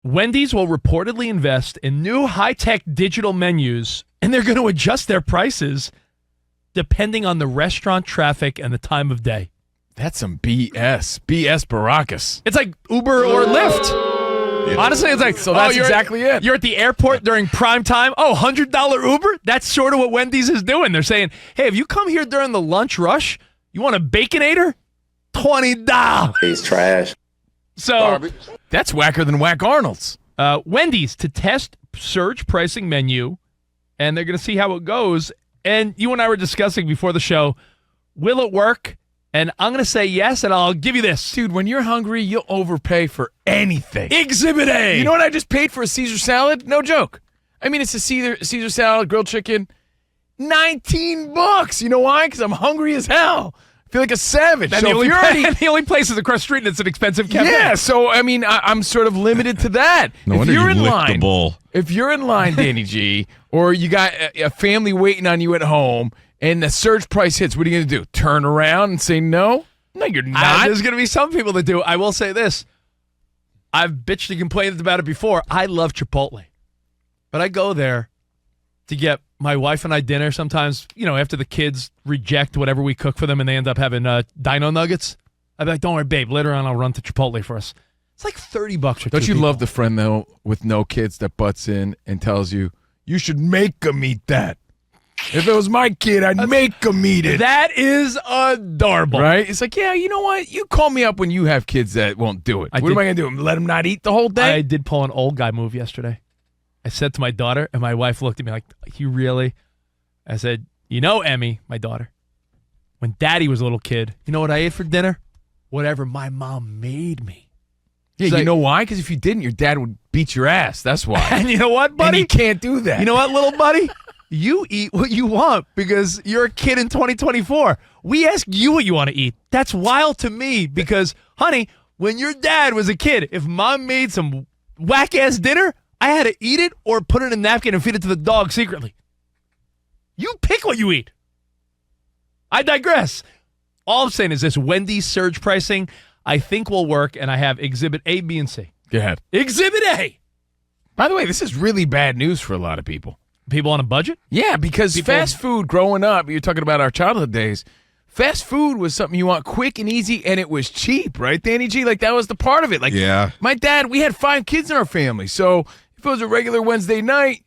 Wendy's will reportedly invest in new high-tech digital menus, and they're going to adjust their prices depending on the restaurant traffic and the time of day. That's some BS. BS Baracus. It's like Uber or Lyft. Honestly, it's like, so that's exactly it. You're at the airport during prime time. Oh, $100 Uber? That's sort of what Wendy's is doing. They're saying, hey, if you come here during the lunch rush, you want a Baconator? $20. He's trash. So that's whacker than Whack Arnold's. Wendy's to test surge pricing menu, and they're going to see how it goes. And you and I were discussing before the show, will it work? And I'm going to say yes, and I'll give you this. Dude, when you're hungry, you'll overpay for anything. Exhibit A. You know what I just paid for a Caesar salad? No joke. I mean, it's a Caesar salad, grilled chicken, $19. You know why? Because I'm hungry as hell. I feel like a savage. And So the only place is across the street, and it's an expensive cafe. Yeah, so, I mean, I'm sort of limited to that. No wonder you licked the bowl. If you're in line, Danny G, or you got a family waiting on you at home, and the surge price hits, what are you going to do? Turn around and say no? No, you're not. There's going to be some people that do. I will say this. I've bitched and complained about it before. I love Chipotle. But I go there to get my wife and I dinner sometimes, after the kids reject whatever we cook for them and they end up having dino nuggets. I'd be like, don't worry, babe. Later on, I'll run to Chipotle for us. It's like $30 for Don't you people. love the friend, though, with no kids that butts in and tells you, you should make them eat that? If it was my kid, I'd make them eat it. That is adorable. Right? It's like, yeah, you know what? You call me up when you have kids that won't do it. What am I going to do? Let them not eat the whole day? I did pull an old guy move yesterday. I said to my daughter, and my wife looked at me like, you really? I said, Emmy, my daughter, when Daddy was a little kid, you know what I ate for dinner? Whatever my mom made me. Yeah, you know why? Because if you didn't, your dad would beat your ass. That's why. And you know what, buddy? And you can't do that. You know what, little buddy? You eat what you want because you're a kid in 2024. We ask you what you want to eat. That's wild to me because, honey, when your dad was a kid, if mom made some whack-ass dinner, I had to eat it or put it in a napkin and feed it to the dog secretly. You pick what you eat. I digress. All I'm saying is this Wendy's surge pricing, I think will work, and I have Exhibit A, B, and C. Go ahead. Exhibit A. By the way, this is really bad news for a lot of people. People on a budget? Yeah, because fast food growing up, you're talking about our childhood days, fast food was something you want quick and easy, and it was cheap, right, Danny G? Like, that was the part of it. Like, yeah. My dad, we had 5 kids in our family, so if it was a regular Wednesday night,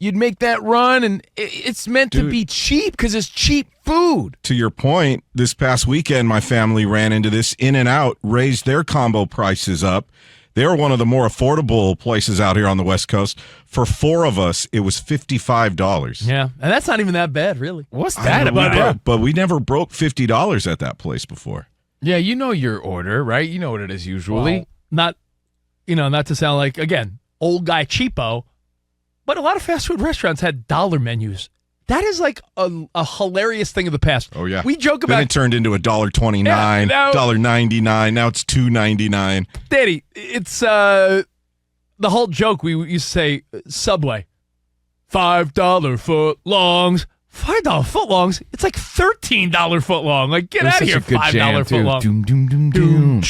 you'd make that run, and it's meant to be cheap because it's cheap food. To your point, this past weekend, my family ran into this. In-N-Out raised their combo prices up. They're one of the more affordable places out here on the West Coast. For 4 of us, it was $55. Yeah, and that's not even that bad, really. What's that about? But we never broke $50 at that place before. Yeah, you know your order, right? You know what it is usually. Well, not to sound like, again, old guy cheapo, but a lot of fast food restaurants had dollar menus. That is like a hilarious thing of the past. Oh, yeah. We joke about Then it turned into $1.29, $1.99. Now it's $2.99. Daddy, it's the whole joke. We used to say, Subway, $5 footlongs. $5 footlongs? It's like $13 footlong. Like, get out of here, $5 footlong. Doom, doom, doom, doom.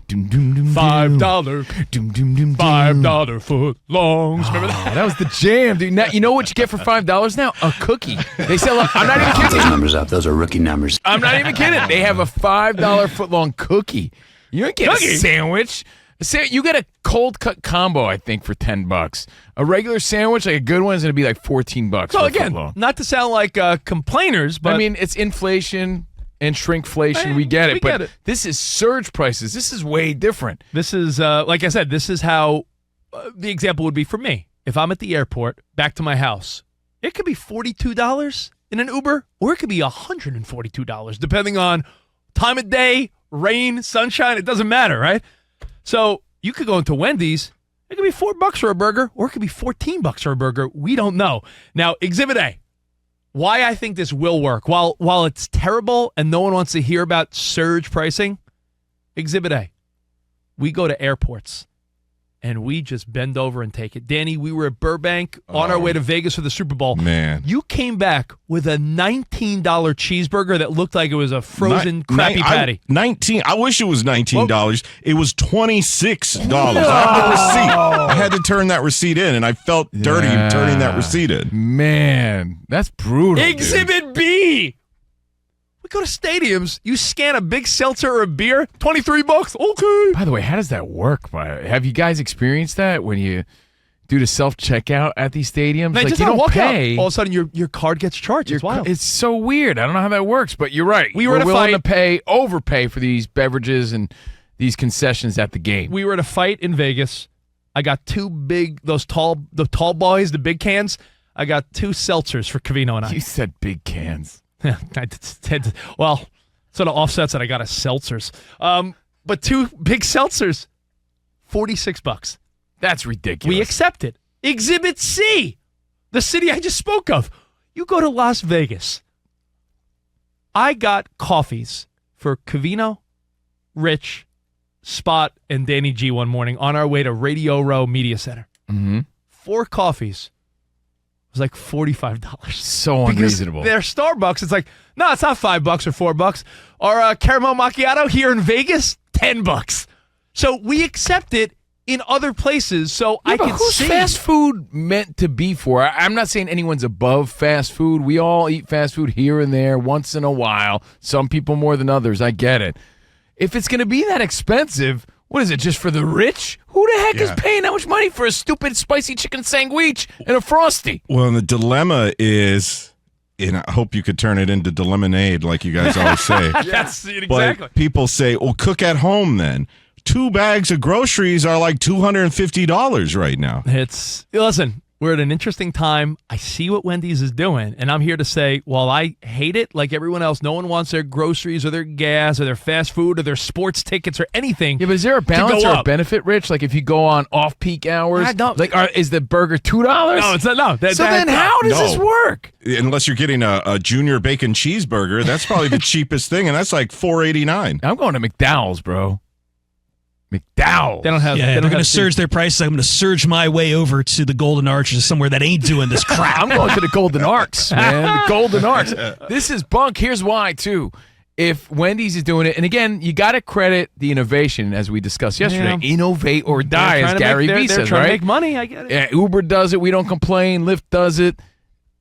Doom, doom, doom, $5 doom, doom, doom, $5 footlongs. Remember that? That was the jam, dude. Now, you know what you get for $5 now? A cookie. They sell. I'm not even Those kidding. numbers up. Those are rookie numbers. I'm not even kidding. They have a $5 footlong cookie. You don't get a sandwich. You get a cold cut combo, I think, for $10. A regular sandwich, like a good one, is going to be like $14. So again, not to sound like complainers, but I mean, it's inflation and shrinkflation. We get it, but this is surge prices. This is way different. This is, like I said, this is how the example would be for me. If I'm at the airport, back to my house, it could be $42 in an Uber, or it could be $142, depending on time of day, rain, sunshine. It doesn't matter, right? So you could go into Wendy's. It could be $4 for a burger, or it could be $14 for a burger. We don't know. Now, Exhibit A, why I think this will work. While it's terrible and no one wants to hear about surge pricing, Exhibit A, we go to airports, and we just bend over and take it. Danny, we were at Burbank on our way to Vegas for the Super Bowl. Man. You came back with a $19 cheeseburger that looked like it was a frozen crappy patty. I wish it was $19. It was $26. I have the receipt. I had to turn that receipt in, and I felt dirty turning that receipt in. Man, that's brutal. Exhibit B. We go to stadiums. You scan a big seltzer or a beer, $23. Okay. By the way, how does that work? Have you guys experienced that when you do the self-checkout at these stadiums? Man, like just you don't walk pay. Out. All of a sudden, your card gets charged. It's wild. It's so weird. I don't know how that works, but you're right. We were willing to overpay for these beverages and these concessions at the game. We were at a fight in Vegas. I got the tall boys, the big cans. I got 2 seltzers for Covino and I. You said big cans. Well, sort of offsets that I got a seltzers. But 2 big seltzers, $46. That's ridiculous. We accepted. Exhibit C, the city I just spoke of. You go to Las Vegas. I got coffees for Covino, Rich, Spot, and Danny G one morning on our way to Radio Row Media Center. Mm-hmm. 4 coffees. It was like $45. So unreasonable. They're Starbucks. It's like, no, it's not $5 or $4. Our caramel macchiato here in Vegas, $10. So we accept it in other places. So I can who's see. fast food meant to be for? I'm not saying anyone's above fast food. We all eat fast food here and there once in a while. Some people more than others. I get it. If it's going to be that expensive, what is it, just for the rich? Who the heck is paying that much money for a stupid spicy chicken sandwich and a Frosty? Well, and the dilemma is, and I hope you could turn it into Dilemonade like you guys always say. That's exactly. But people say, well, cook at home then. 2 bags of groceries are like $250 right now. Listen, we're at an interesting time. I see what Wendy's is doing, and I'm here to say, while I hate it like everyone else, no one wants their groceries or their gas or their fast food or their sports tickets or anything. Yeah, but is there a balance or a benefit, Rich? Like if you go on off-peak hours, is the burger $2? No, it's not. No. Then how does this work? Unless you're getting a junior bacon cheeseburger, that's probably the cheapest thing, and that's like $4.89. I'm going to McDowell's, bro. McDowell's. They don't have. Yeah, they're going to surge their prices. I'm going to surge my way over to the Golden Arches, somewhere that ain't doing this crap. I'm going to the Golden Arcs, man. The Golden Arcs. This is bunk. Here's why, too. If Wendy's is doing it, and again, you got to credit the innovation, as we discussed yesterday. Yeah. Innovate or die, as Gary Vee says, they're trying right? to make money. I get it. Yeah, Uber does it. We don't complain. Lyft does it.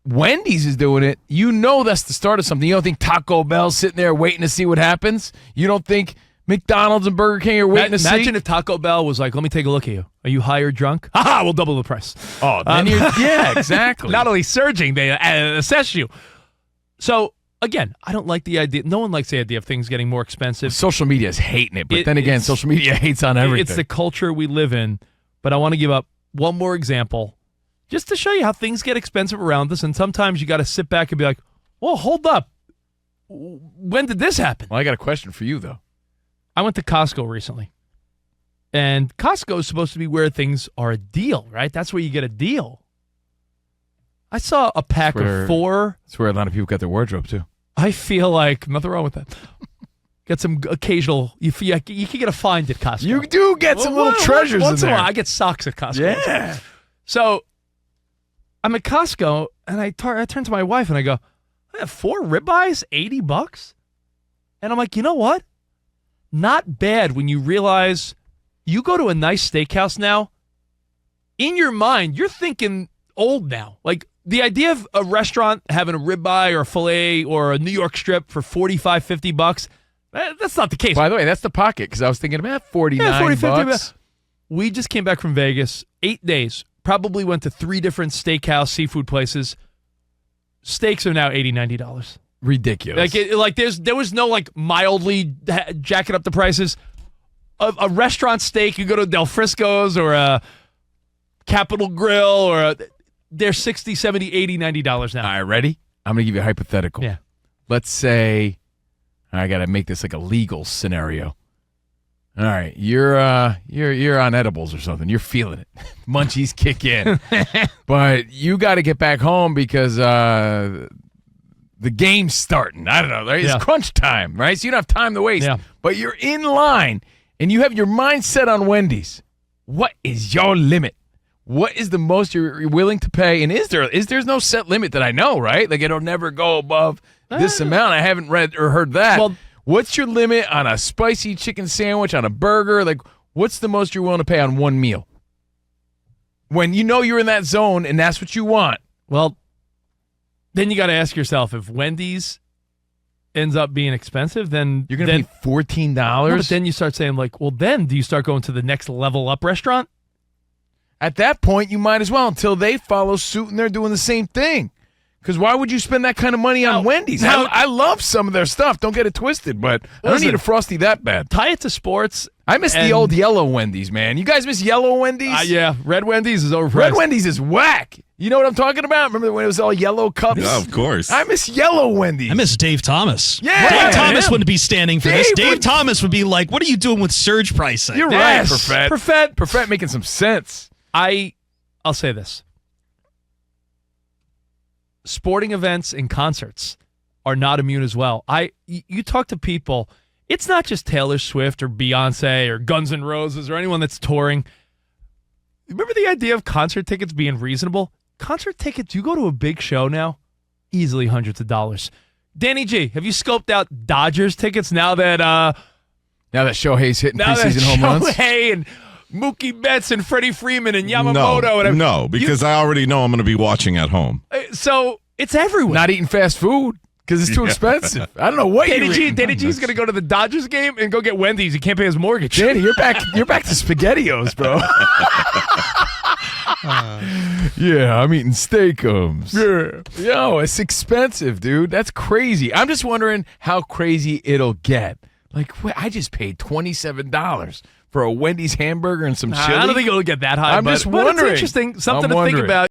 Wendy's is doing it. You know that's the start of something. You don't think Taco Bell's sitting there waiting to see what happens? You don't think McDonald's and Burger King are waiting to see? Imagine if Taco Bell was like, let me take a look at you. Are you high or drunk? Ha we'll double the price. Oh, then yeah, exactly. Not only surging, they assess you. So, again, I don't like the idea. No one likes the idea of things getting more expensive. Social media is hating it, but then again, social media hates on everything. It's the culture we live in. But I want to give up one more example just to show you how things get expensive around us. And sometimes you got to sit back and be like, well, hold up. When did this happen? Well, I got a question for you, though. I went to Costco recently, and Costco is supposed to be where things are a deal, right? That's where you get a deal. I saw a pack of 4. That's where a lot of people got their wardrobe, too. I feel like nothing wrong with that. Get some occasional, you can get a find at Costco. You do get some little treasures once in there. In a while, I get socks at Costco. Yeah. So I'm at Costco, and I turn to my wife, and I go, I have 4 ribeyes, $80? And I'm like, you know what? Not bad when you realize you go to a nice steakhouse now. In your mind, you're thinking old now. Like the idea of a restaurant having a ribeye or a filet or a New York strip for $45, $50, that's not the case. By the way, that's the pocket because I was thinking about $49. We just came back from Vegas, 8 days. Probably went to 3 different steakhouse seafood places. Steaks are now $80, $90. Ridiculous. There was no like mildly jacking up the prices. A restaurant steak, you go to Del Frisco's or a Capitol Grill they're $60, $70, $80, $90 now. All right, ready? I'm going to give you a hypothetical. Yeah. Let's say I got to make this like a legal scenario. All right, you're on edibles or something. You're feeling it. Munchies kick in. But you got to get back home because the game's starting. I don't know. Right? It's crunch time, right? So you don't have time to waste. Yeah. But you're in line, and you have your mind set on Wendy's. what is your limit? What is the most you're willing to pay? And there's no set limit that I know, right? Like it'll never go above this amount. I haven't read or heard that. Well, what's your limit on a spicy chicken sandwich, on a burger? Like, what's the most you're willing to pay on one meal? When you know you're in that zone and that's what you want. Well, then you got to ask yourself, if Wendy's ends up being expensive, then You're going to pay $14? No, but then you start saying, like, well, then do you start going to the next level up restaurant? At that point, you might as well until they follow suit and they're doing the same thing. Because why would you spend that kind of money on Wendy's? I love some of their stuff. Don't get it twisted, but I don't need a Frosty that bad. Tie it to sports. I miss the old yellow Wendy's, man. You guys miss yellow Wendy's? Yeah, red Wendy's is overpriced. Red Wendy's is whack. You know what I'm talking about? Remember when it was all yellow cups? Yeah, of course. I miss yellow Wendy's. I miss Dave Thomas. Yeah, Dave Thomas him. wouldn't be standing for this. Dave Thomas would be like, what are you doing with surge pricing? You're Yes. right, Perfett making some sense. I'll say this. Sporting events and concerts are not immune as well. You talk to people, it's not just Taylor Swift or Beyonce or Guns N' Roses or anyone that's touring. Remember the idea of concert tickets being reasonable? Concert tickets, you go to a big show now, easily hundreds of dollars. Danny G, have you scoped out Dodgers tickets now that Shohei's hitting preseason home runs? Shohei and Mookie Betts and Freddie Freeman and Yamamoto. No, because I already know I'm going to be watching at home. So it's everywhere. Not eating fast food because it's too expensive. I don't know what you're eating. Danny G's going to go to the Dodgers game and go get Wendy's. He can't pay his mortgage. Danny, you're back to SpaghettiOs, bro. Yeah, I'm eating Steakums. Yeah. Yo, it's expensive, dude. That's crazy. I'm just wondering how crazy it'll get. Like, I just paid $27 for a Wendy's hamburger and some chili. I don't think it'll get that high. I'm just but wondering. It's interesting. Something I'm to wondering. think about.